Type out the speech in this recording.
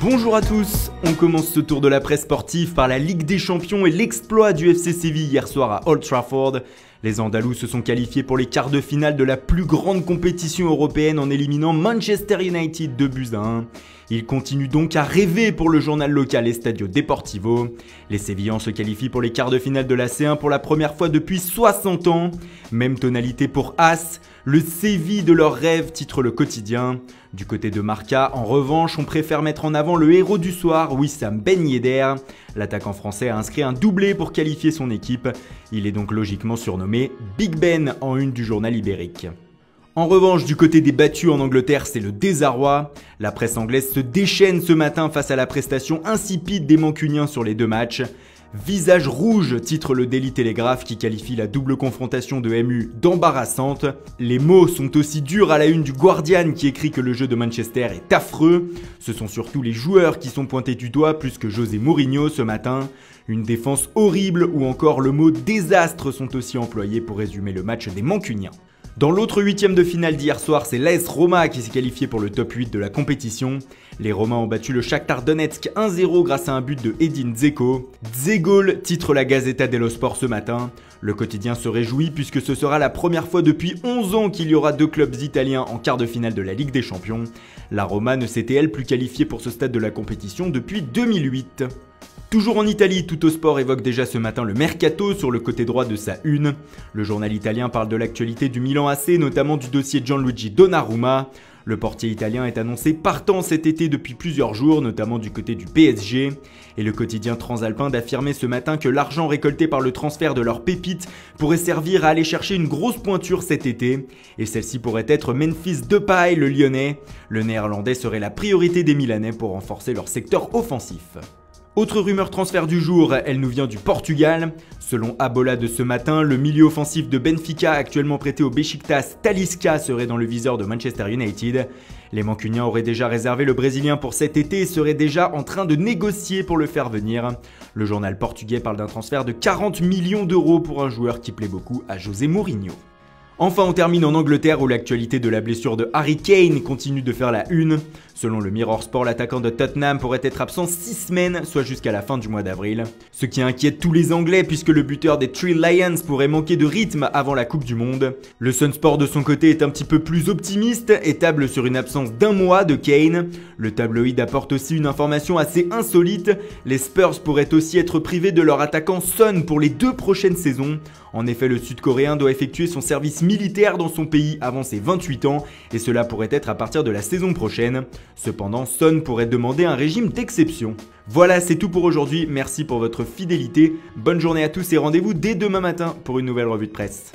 Bonjour à tous, on commence ce tour de la presse sportive par la Ligue des Champions et l'exploit du FC Séville hier soir à Old Trafford. Les Andalous se sont qualifiés pour les quarts de finale de la plus grande compétition européenne en éliminant Manchester United 2-1. Ils continuent donc à rêver pour le journal local Estadio Deportivo. Les Sévillans se qualifient pour les quarts de finale de la C1 pour la première fois depuis 60 ans. Même tonalité pour As, le Séville de leurs rêves titre le quotidien. Du côté de Marca, en revanche, on préfère mettre en avant le héros du soir, Wissam Ben Yedder. L'attaquant français a inscrit un doublé pour qualifier son équipe. Il est donc logiquement surnommé Big Ben en une du journal ibérique. En revanche, du côté des battus en Angleterre, c'est le désarroi. La presse anglaise se déchaîne ce matin face à la prestation insipide des Mancuniens sur les deux matchs. Visage rouge, titre le Daily Telegraph qui qualifie la double confrontation de MU d'embarrassante. Les mots sont aussi durs à la une du Guardian qui écrit que le jeu de Manchester est affreux. Ce sont surtout les joueurs qui sont pointés du doigt plus que José Mourinho ce matin. Une défense horrible ou encore le mot désastre sont aussi employés pour résumer le match des Mancuniens. Dans l'autre huitième de finale d'hier soir, c'est l'AS Roma qui s'est qualifié pour le top 8 de la compétition. Les Romains ont battu le Shakhtar Donetsk 1-0 grâce à un but de Edin Dzeko. Dzegol titre la Gazzetta dello Sport ce matin. Le quotidien se réjouit puisque ce sera la première fois depuis 11 ans qu'il y aura deux clubs italiens en quart de finale de la Ligue des Champions. La Roma ne s'était elle plus qualifiée pour ce stade de la compétition depuis 2008. Toujours en Italie, Tuttosport évoque déjà ce matin le mercato sur le côté droit de sa une. Le journal italien parle de l'actualité du Milan AC, notamment du dossier Gianluigi Donnarumma. Le portier italien est annoncé partant cet été depuis plusieurs jours, notamment du côté du PSG. Et le quotidien transalpin d'affirmer ce matin que l'argent récolté par le transfert de leur pépite pourrait servir à aller chercher une grosse pointure cet été. Et celle-ci pourrait être Memphis Depay, le Lyonnais. Le Néerlandais serait la priorité des Milanais pour renforcer leur secteur offensif. Autre rumeur transfert du jour, elle nous vient du Portugal. Selon Abola de ce matin, le milieu offensif de Benfica actuellement prêté au Besiktas, Talisca, serait dans le viseur de Manchester United. Les Mancuniens auraient déjà réservé le Brésilien pour cet été et seraient déjà en train de négocier pour le faire venir. Le journal portugais parle d'un transfert de 40 millions d'euros pour un joueur qui plaît beaucoup à José Mourinho. Enfin, on termine en Angleterre où l'actualité de la blessure de Harry Kane continue de faire la une. Selon le Mirror Sport, l'attaquant de Tottenham pourrait être absent 6 semaines, soit jusqu'à la fin du mois d'avril. Ce qui inquiète tous les Anglais puisque le buteur des Three Lions pourrait manquer de rythme avant la Coupe du Monde. Le Sun Sport de son côté est un petit peu plus optimiste et table sur une absence d'1 mois de Kane. Le tabloïd apporte aussi une information assez insolite. Les Spurs pourraient aussi être privés de leur attaquant Son pour les 2 prochaines saisons. En effet, le Sud-Coréen doit effectuer son service militaire dans son pays avant ses 28 ans et cela pourrait être à partir de la saison prochaine. Cependant, Son pourrait demander un régime d'exception. Voilà, c'est tout pour aujourd'hui. Merci pour votre fidélité. Bonne journée à tous et rendez-vous dès demain matin pour une nouvelle revue de presse.